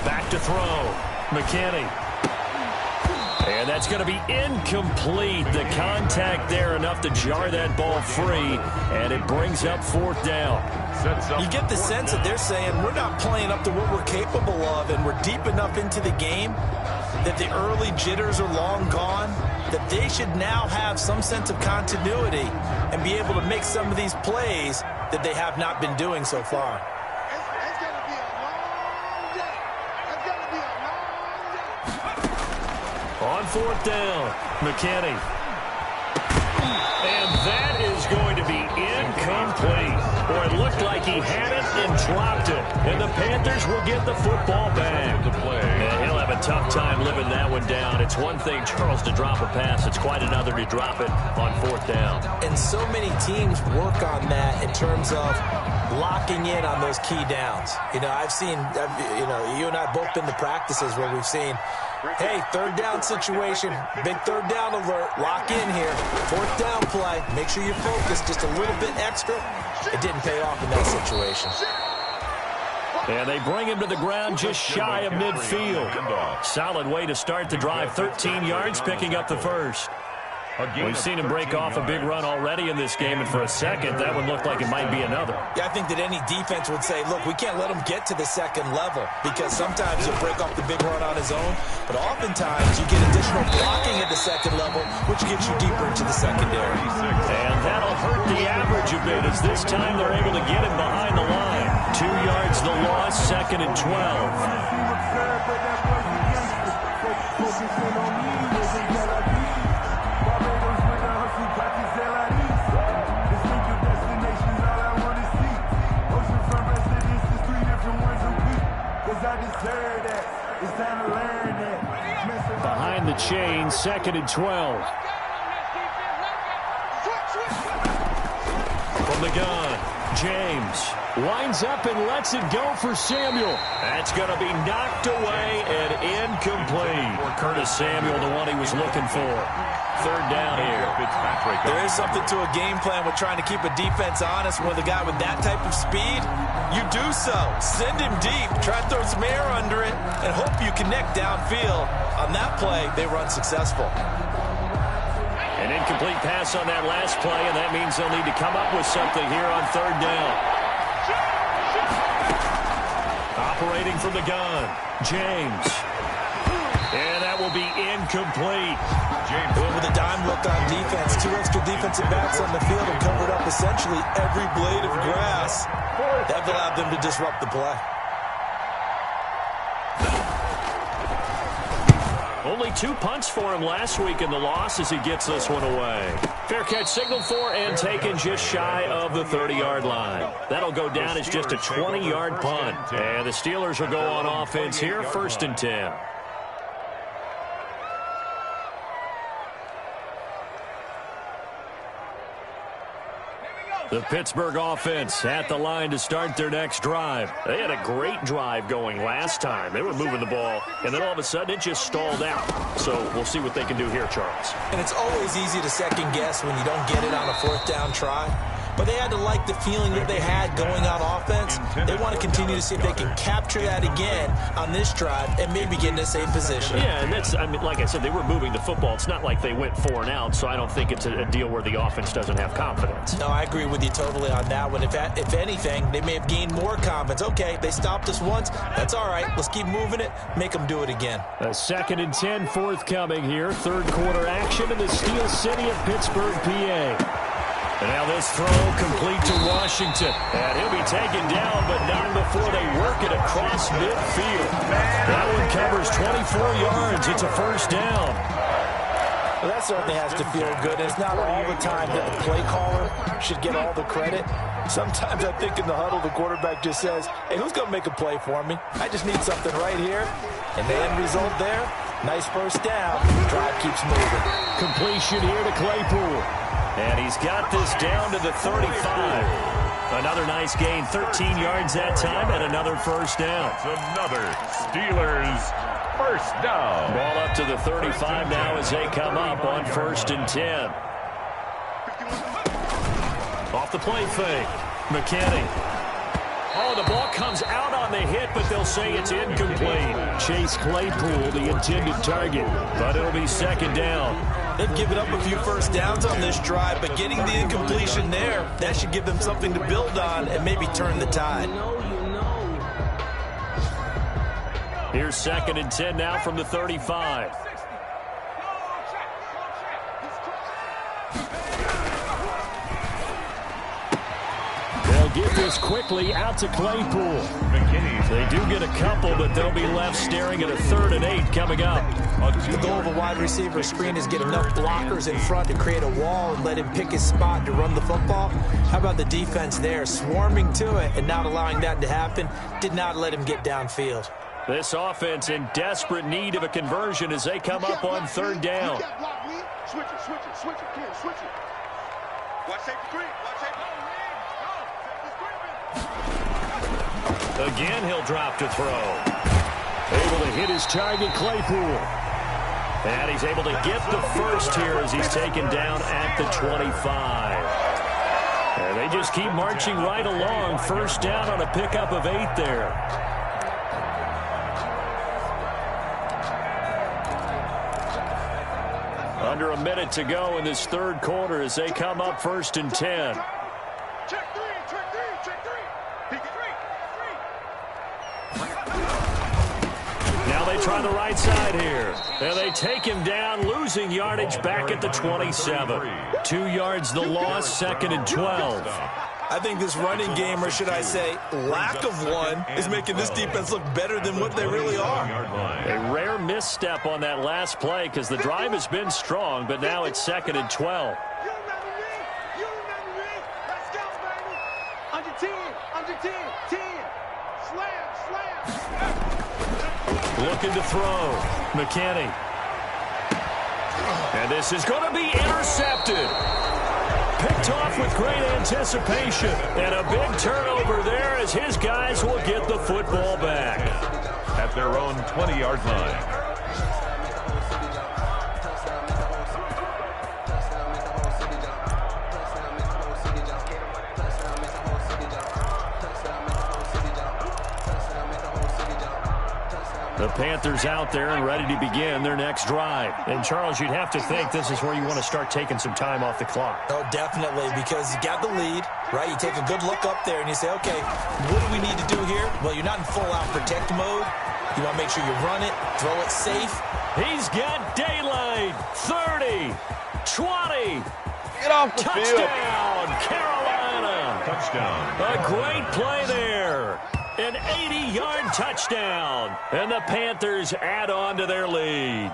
Back to throw. McKinney. And that's going to be incomplete. The contact there enough to jar that ball free. And it brings up 4th down. You get the sense that they're saying we're not playing up to what we're capable of, and we're deep enough into the game that the early jitters are long gone, that they should now have some sense of continuity and be able to make some of these plays that they have not been doing so far. On 4th down, McKinney. And that is going to be incomplete. Or it looked like he had it and dropped it. And the Panthers will get the football back. And he'll have a tough time living that one down. It's one thing, Charles, to drop a pass. It's quite another to drop it on 4th down. And so many teams work on that in terms of locking in on those key downs. You know, I've seen, you and I both been to practices where we've seen, hey, 3rd down situation, big 3rd down alert, lock in here, 4th down play, make sure you're focused just a little bit extra. It didn't pay off in that situation. And they bring him to the ground just shy of midfield. Solid way to start the drive, 13 yards, picking up the first. We've seen him break off a big run already in this game, and for a second, that one looked like it might be another. Yeah, I think that any defense would say, look, we can't let him get to the second level, because sometimes he'll break off the big run on his own, but oftentimes you get additional blocking at the second level, which gets you deeper into the secondary. And that'll hurt the average a bit, as this time they're able to get him behind the line. 2 yards the loss, 2nd and 12. Behind the chain, 2nd and 12. From the gun, James winds up and lets it go for Samuel. That's going to be knocked away and incomplete. Curtis Samuel, the one he was looking for. 3rd down here. There is something to a game plan with trying to keep a defense honest. With a guy with that type of speed, you do so. Send him deep. Try to throw some air under it and hope you connect downfield. On that play, they run successful. An incomplete pass on that last play, and that means they'll need to come up with something here on 3rd down. Operating from the gun, James. And that will be incomplete. And with a dime look on defense, 2 extra defensive backs on the field and covered up essentially every blade of grass. That allowed them to disrupt the play. Only 2 punts for him last week in the loss as he gets this one away. Fair catch signaled for and taken just shy of the 30-yard line. That'll go down as just a 20-yard punt. And the Steelers will go on offense here, 1st and 10. The Pittsburgh offense at the line to start their next drive. They had a great drive going last time. They were moving the ball, and then all of a sudden it just stalled out. So we'll see what they can do here, Charles. And it's always easy to second guess when you don't get it on a 4th down try. But they had to like the feeling that they had going on offense. They want to continue to see if they can capture that again on this drive and maybe get in the same position. Yeah, and that's, I mean, like I said, they were moving the football. It's not like they went 4 and out, so I don't think it's a deal where the offense doesn't have confidence. No, I agree with you totally on that one. If anything, they may have gained more confidence. Okay, they stopped us once. That's all right. Let's keep moving it. Make them do it again. A 2nd and 10 forthcoming here. 3rd quarter action in the Steel City of Pittsburgh, PA. And now this throw complete to Washington. And he'll be taken down, but not before they work it across midfield. That one covers 24 yards. It's a 1st down. Well, that certainly has to feel good. It's not all the time that the play caller should get all the credit. Sometimes I think in the huddle, the quarterback just says, hey, who's going to make a play for me? I just need something right here. And the end result there, nice 1st down. Drive keeps moving. Completion here to Claypool. And he's got this down to the 35. Another nice gain, 13 yards that time, and another 1st down. It's another Steelers 1st down. Ball up to the 35 now as they come up on 1st and 10. Off the play fake. McKinney. Oh, the ball comes out on the hit, but they'll say it's incomplete. Chase Claypool, the intended target, but it'll be 2nd down. They've given up a few 1st downs on this drive, but getting the incompletion there, that should give them something to build on and maybe turn the tide. Here's 2nd and 10 now from the 35. They'll get this quickly out to Claypool. They do get a couple, but they'll be left staring at a 3rd and 8 coming up. The goal of a wide receiver screen is get enough blockers in front to create a wall and let him pick his spot to run the football. How about the defense there, swarming to it and not allowing that to happen? Did not let him get downfield. This offense in desperate need of a conversion as they come up on 3rd down. Switch it, kid, switch it. Watch safety three, watch safety. Again, he'll drop to throw. Able to hit his target, Claypool. And he's able to get the 1st here as he's taken down at the 25. And they just keep marching right along. 1st down on a pickup of 8 there. Under a minute to go in this 3rd quarter as they come up 1st and 10. Check three. Now they try the right side here. And they take him down, losing yardage back at the 27. 2 yards the loss, 2nd and 12. I think this running game, or should I say lack of one, is making this defense look better than what they really are. A rare misstep on that last play because the drive has been strong, but now it's 2nd and 12. Let's go, baby. Under 10, 10. Slam. Looking to throw. McKinney. And this is going to be intercepted. Picked off with great anticipation. And a big turnover there as his guys will get the football back. At their own 20-yard line. The Panthers out there and ready to begin their next drive. And, Charles, you'd have to think this is where you want to start taking some time off the clock. Oh, definitely, because you got the lead, right? You take a good look up there and you say, okay, what do we need to do here? Well, you're not in full-out protect mode. You want to make sure you run it, throw it safe. He's got daylight. 30, 20. Get off the field. Touchdown, Carolina. Touchdown. A great play there. An 80-yard touchdown. And the Panthers add on to their lead.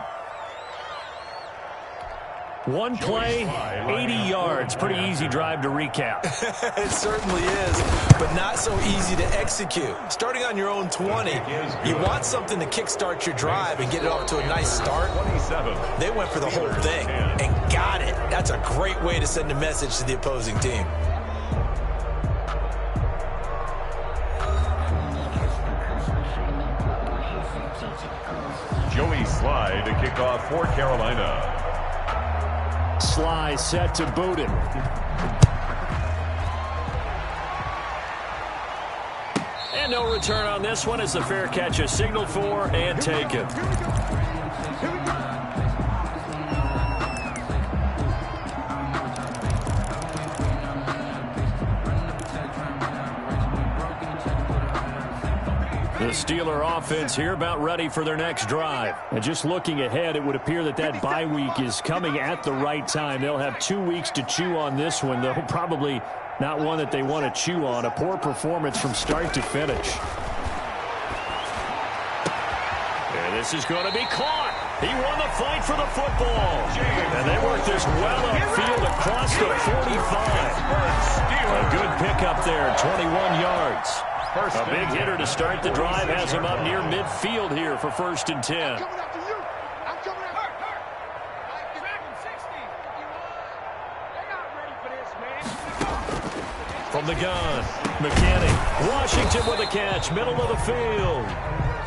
One play, 80 yards. Pretty easy drive to recap. It certainly is, but not so easy to execute. Starting on your own 20, you want something to kickstart your drive and get it off to a nice start. They went for the whole thing and got it. That's a great way to send a message to the opposing team. Joey Slye to kick off for Carolina. Slye set to boot it. And no return on this one as the fair catch is signaled for and taken. The Steeler offense here about ready for their next drive. And just looking ahead, it would appear that that bye week is coming at the right time. They'll have 2 weeks to chew on this one, though probably not one that they want to chew on. A poor performance from start to finish. And this is going to be caught. He won the fight for the football. And they work this well upfield across the 45. A good pickup there, 21 yards. A big hitter to start the drive has him up near midfield here for 1st and 10. From the gun, McKinney. Washington with a catch, middle of the field.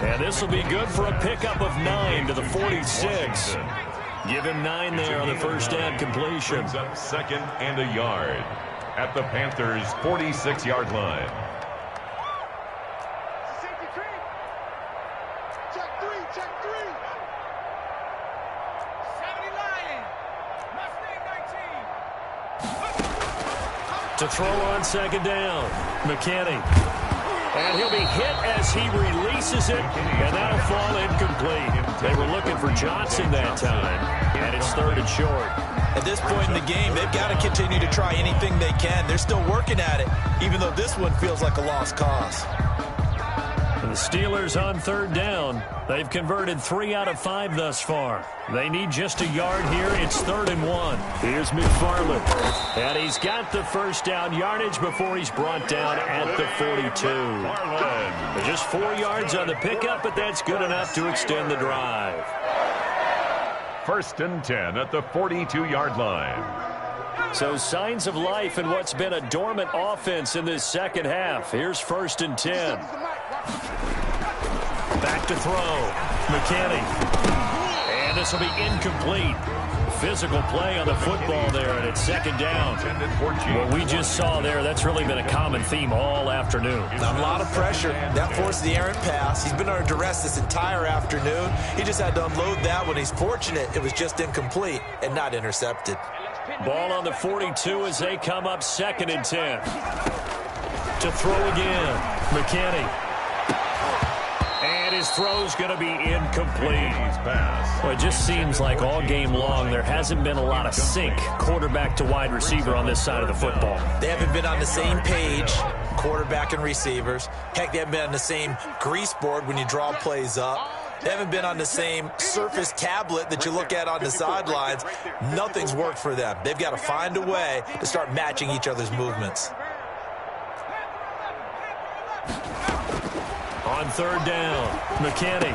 And this will be good for a pickup of 9 to the 46. Give him 9 there on the first down completion. Brings up 2nd and a yard at the Panthers' 46-yard line. To throw on 2nd down, McKinney. And he'll be hit as he releases it, and that'll fall incomplete. They were looking for Johnson that time, and it's 3rd and short. At this point in the game, they've got to continue to try anything they can. They're still working at it, even though this one feels like a lost cause. And the Steelers on 3rd down. They've converted 3 out of 5 thus far. They need just a yard here. It's 3rd and 1. Here's McFarland. And he's got the first down yardage before he's brought down at the 42. Just 4 yards on the pickup, but that's good enough to extend the drive. 1st and 10 at the 42-yard line. So signs of life in what's been a dormant offense in this second half. Here's 1st and 10. Back to throw. McKinney. And this will be incomplete. Physical play on the football there, and it's 2nd down. What we just saw there, that's really been a common theme all afternoon. A lot of pressure. That forced the errant pass. He's been under duress this entire afternoon. He just had to unload that when he's fortunate. It was just incomplete and not intercepted. Ball on the 42 as they come up 2nd and 10. To throw again. McKinney. And his throw's going to be incomplete. Well, it just seems like all game long there hasn't been a lot of sync quarterback to wide receiver on this side of the football. They haven't been on the same page, quarterback and receivers. Heck, they haven't been on the same grease board when you draw plays up. They haven't been on the same Surface tablet that you look at on the sidelines. Nothing's worked for them. They've got to find a way to start matching each other's movements. On 3rd down, McKinney.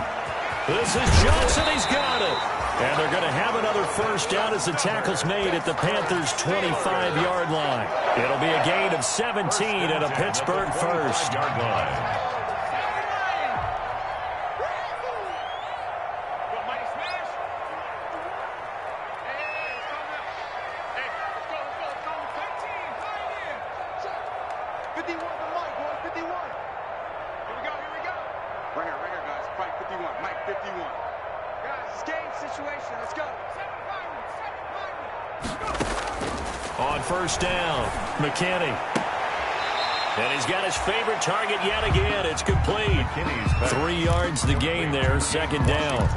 This is Johnson. He's got it. And they're going to have another first down as the tackle's made at the Panthers' 25-yard line. It'll be a gain of 17 and a Pittsburgh first. On 1st down, McKinney. And he's got his favorite target yet again. It's complete. 3 yards to gain there, second down.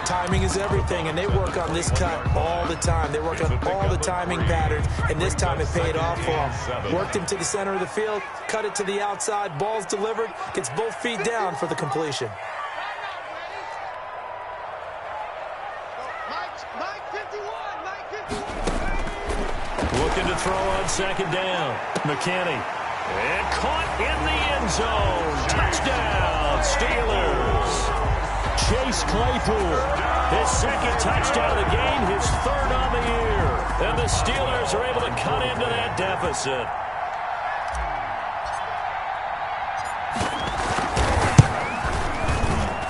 Timing is everything, and they work on this cut all the time. They work on all the timing patterns, and this time it paid off for him. Worked him to the center of the field, cut it to the outside, ball's delivered, gets both feet down for the completion. Looking to throw on second down. McKinney. And caught in the end zone. Touchdown, Steelers. Chase Claypool. His second touchdown of the game, his third on the year. And the Steelers are able to cut into that deficit.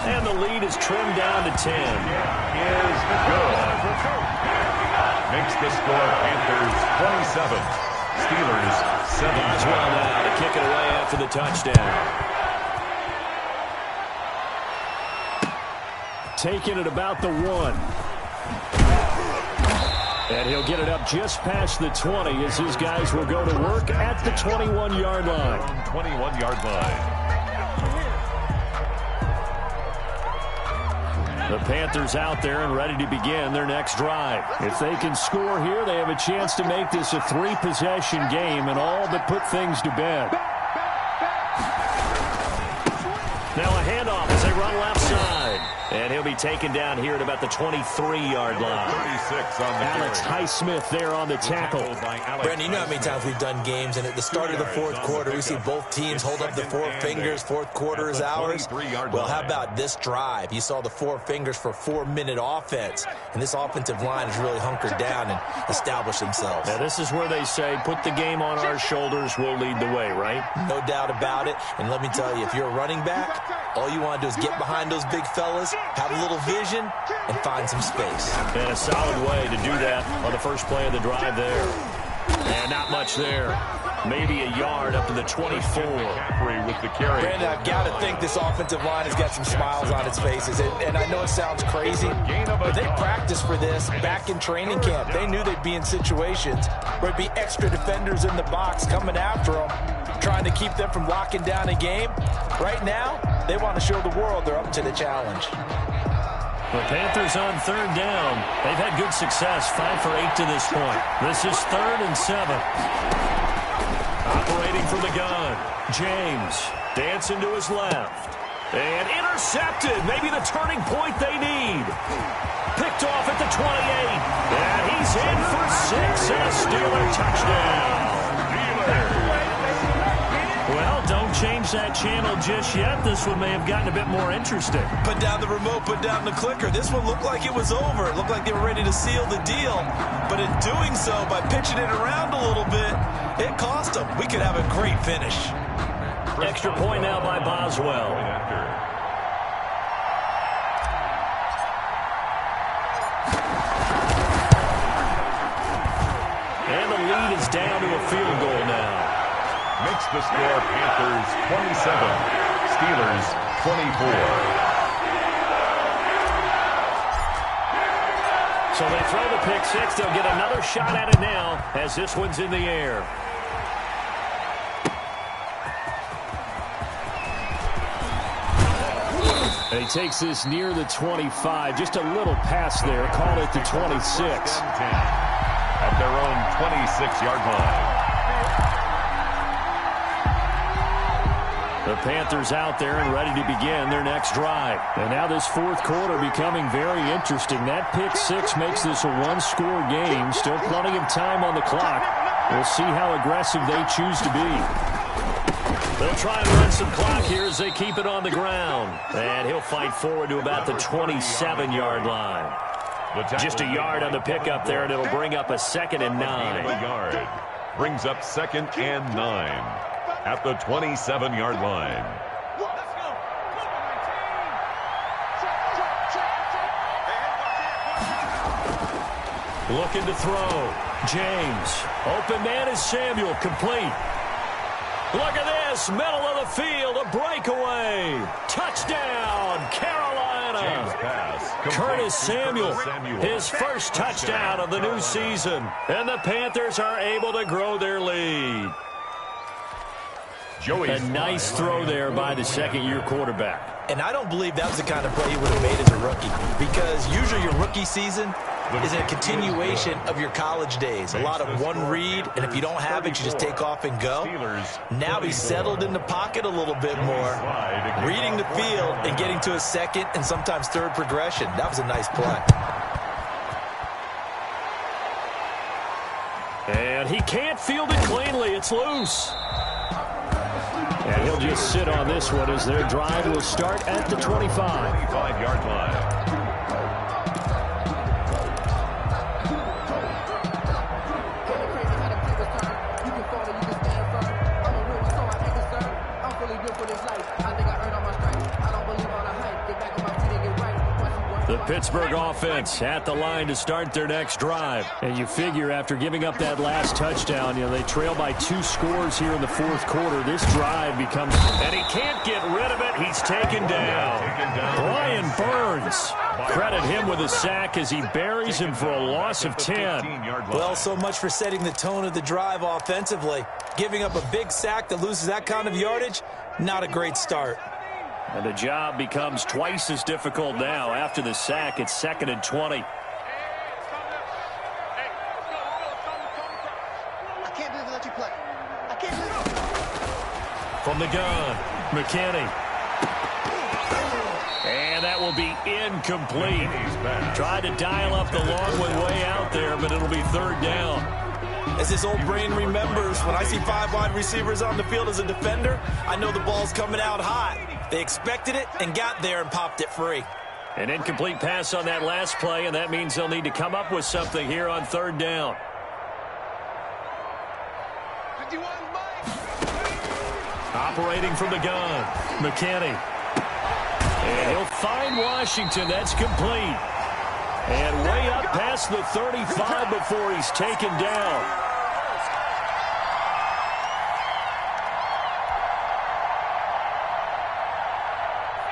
And the lead is trimmed down to 10. Is good. Makes the score Panthers 27. Steelers 7. Boswell now to kick it away after the touchdown. Taking it about the 1. And he'll get it up just past the 20 as his guys will go to work at the 21-yard line. 21-yard line. The Panthers out there and ready to begin their next drive. If they can score here, they have a chance to make this a 3-possession game and all but put things to bed. Now a handoff as they run left side. And he'll be taken down here at about the 23-yard line. 36 on the Alex Highsmith there on the tackle. Brandon, you know how many times we've done games, and at the start of the fourth quarter, we see both teams hold up the 4 fingers. Fourth quarter is ours. Well, how about this drive? You saw the 4 fingers for 4-minute offense, and this offensive line has really hunkered down and established themselves. Now, this is where they say, put the game on our shoulders, we'll lead the way, right? No doubt about it. And let me tell you, if you're a running back, all you want to do is get behind those big fellas, have a little vision, and find some space. And a solid way to do that on the first play of the drive there. And not much there. Maybe a yard up to the 24. With the carry. Brandon, I've got to think this offensive line has got some smiles on its faces. And I know it sounds crazy, but they practiced for this back in training camp. They knew they'd be in situations where it'd be extra defenders in the box coming after them, trying to keep them from locking down a game. Right now, they want to show the world they're up to the challenge. The Panthers on third down. They've had good success, 5 for 8 to this point. This is 3rd and 7. Operating from the gun. James dancing to his left. And intercepted. Maybe the turning point they need. Picked off at the 28. And he's in for 6 and a Steeler touchdown. Well, don't change that channel just yet. This one may have gotten a bit more interesting. Put down the remote, put down the clicker. This one looked like it was over. It looked like they were ready to seal the deal. But in doing so, by pitching it around a little bit, it cost them. We could have a great finish. Extra point now by Boswell. And the lead is down to a field goal now. Makes the score Panthers 27, Steelers 24. So they throw the pick 6. They'll get another shot at it now as this one's in the air. And he takes this near the 25. Just a little pass there. Call it the 26. At their own 26-yard line. The Panthers out there and ready to begin their next drive. And now this fourth quarter becoming very interesting. That pick 6 makes this a 1-score game. Still plenty of time on the clock. We'll see how aggressive they choose to be. They'll try and run some clock here as they keep it on the ground. And he'll fight forward to about the 27-yard line. Just a yard on the pickup there, and it'll bring up a 2nd and 9. A yard. Brings up 2nd and 9. At the 27-yard line. Looking to throw. James. Open man is Samuel. Complete. Look at this. Middle of the field. A breakaway. Touchdown, Carolina. Curtis Samuel. His first touchdown of the new season. And the Panthers are able to grow their lead. A nice throw there by the second-year quarterback. And I don't believe that was the kind of play he would have made as a rookie, because usually your rookie season is a continuation of your college days. A lot of one read, and if you don't have it, you just take off and go. Now he's settled in the pocket a little bit more, reading the field and getting to a second and sometimes third progression. That was a nice play. And he can't field it cleanly. It's loose. And he'll just sit on this one as their drive will start at the 25-yard line. The Pittsburgh offense at the line to start their next drive. And you figure after giving up that last touchdown, they trail by 2 scores here in the fourth quarter. This drive becomes, and he can't get rid of it. He's taken down. Brian Burns. Credit him with a sack as he buries him for a loss of 10. Well, so much for setting the tone of the drive offensively. Giving up a big sack that loses that kind of yardage, not a great start. And the job becomes twice as difficult now. After the sack, it's 2nd and 20. I can't believe they let you play. I can't believe it. From the gun, McKinney. And that will be incomplete. Tried to dial up the long one way out there, but it'll be 3rd down. As this old brain remembers, when I see 5 wide receivers on the field as a defender, I know the ball's coming out hot. They expected it and got there and popped it free. An incomplete pass on that last play, and that means they'll need to come up with something here on 3rd down. Operating from the gun, McKinney. And he'll find Washington. That's complete. And way up past the 35 before he's taken down.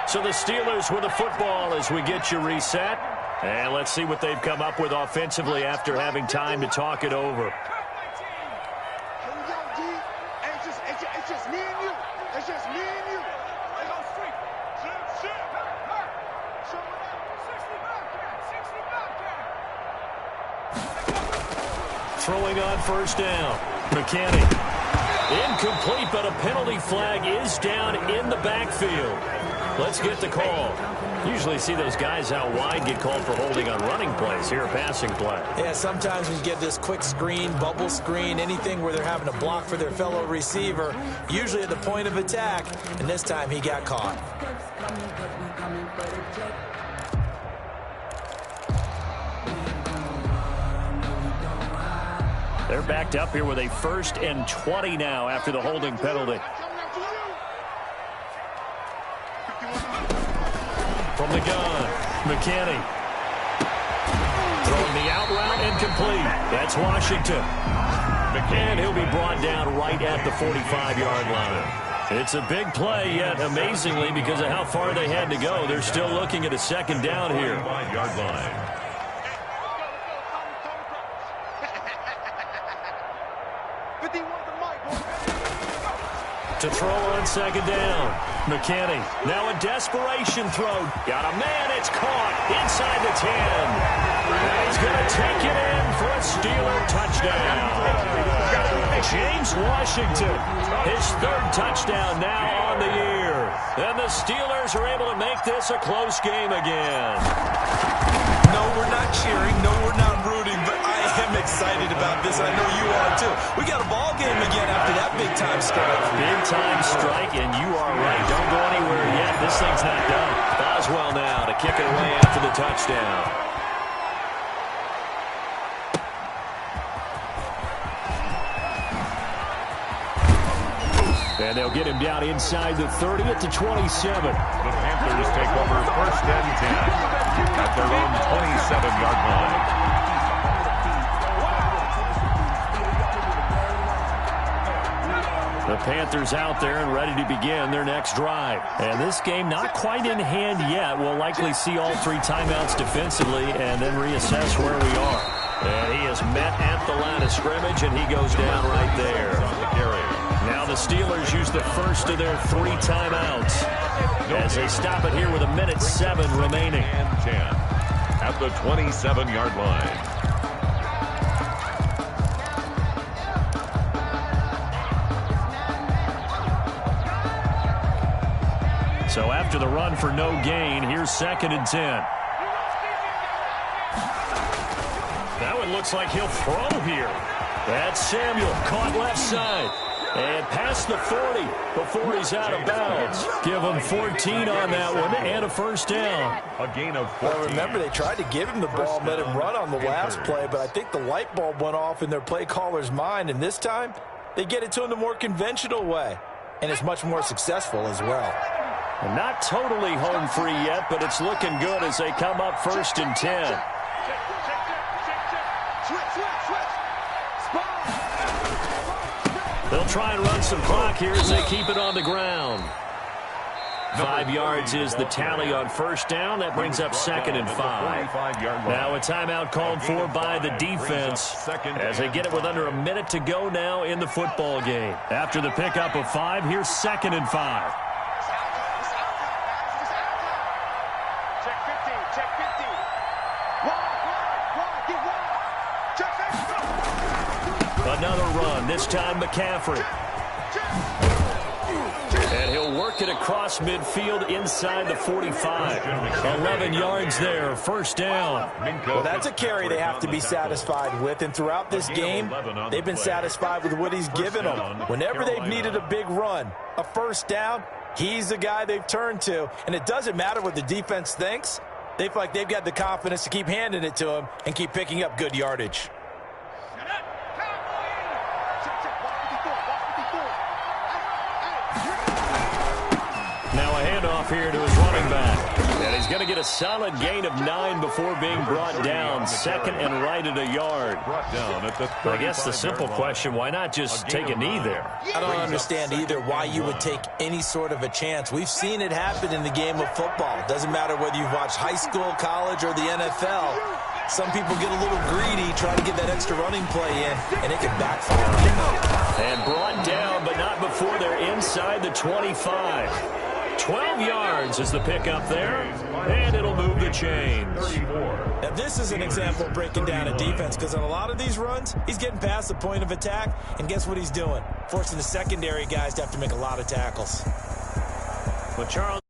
So the Steelers with the football as we get you reset. And let's see what they've come up with offensively after having time to talk it over. It's just me and you. It's just me and you. Throwing on 1st down. McKinney. Incomplete, but a penalty flag is down in the backfield. Let's get the call. Usually see those guys out wide get called for holding on running plays. Here, a passing play. Yeah, sometimes we get this quick screen, bubble screen, anything where they're having to block for their fellow receiver, usually at the point of attack, and this time he got caught. They're backed up here with a 1st and 20 now after the holding penalty. From the gun, McKinney. Throwing the out route and complete. That's Washington. And he'll be brought down right at the 45-yard line. It's a big play, yet amazingly, because of how far they had to go, they're still looking at a 2nd down here. 5-yard line. To throw on 2nd down. McKinney. Now a desperation throw. Got a man. It's caught inside the 10. And he's going to take it in for a Steeler touchdown. James Washington. His 3rd touchdown now on the year. And the Steelers are able to make this a close game again. No, we're not cheering. No, we're not rooting. But I am excited about this. I know you are, too. We got a ball game again after that big-time strike. Big-time strike, and you are right. Don't go anywhere yet. This thing's not done. Boswell now to kick it away after the touchdown. And they'll get him down inside the 30 at the 27. The Panthers take over 1st and 10 at their own 27-yard line. The Panthers out there and ready to begin their next drive. And this game not quite in hand yet. We'll likely see all 3 timeouts defensively and then reassess where we are. And he is met at the line of scrimmage, and he goes down right there. Now the the Steelers use the first of their 3 timeouts as they stop it here with 1:07 remaining. And 10 at the 27-yard line. So after the run for no gain, here's 2nd and 10. That one looks like he'll throw here. That's Samuel, caught left side. And past the 40 before he's out of bounds. Give him 14 on that one and a first down. A gain of 14. Well, remember, they tried to give him the ball and let him run on the last play, but I think the light bulb went off in their play caller's mind, and this time they get it to him the more conventional way, and it's much more successful as well. And not totally home free yet, but it's looking good as they come up 1st and 10. They'll try and run some clock here as they keep it on the ground. 5 yards is the tally on first down. That brings up 2nd and 5. Now a timeout called for by the defense as they get it with under a minute to go now in the football game. After the pickup of 5, here's 2nd and 5. Another run, this time McCaffrey. And he'll work it across midfield inside the 45. 11 yards there, first down. Well, that's a carry they have to be satisfied with, and throughout this game, they've been satisfied with what he's given them. Whenever they've needed a big run, a first down, he's the guy they've turned to. And it doesn't matter what the defense thinks. They feel like they've got the confidence to keep handing it to him and keep picking up good yardage. Now a handoff here to his running back. And he's going to get a solid gain of 9 before being brought down. 2nd and right at a yard. I guess the simple question, why not just take a knee there? I don't understand either why you would take any sort of a chance. We've seen it happen in the game of football. It doesn't matter whether you've watched high school, college, or the NFL. Some people get a little greedy, try to get that extra running play in, and it can backfire on them. And brought down, but not before they're inside the 25. 12 yards is the pickup there, and it'll move the chains. Now, this is an example of breaking down a defense, because on a lot of these runs, he's getting past the point of attack, and guess what he's doing? Forcing the secondary guys to have to make a lot of tackles. But Charles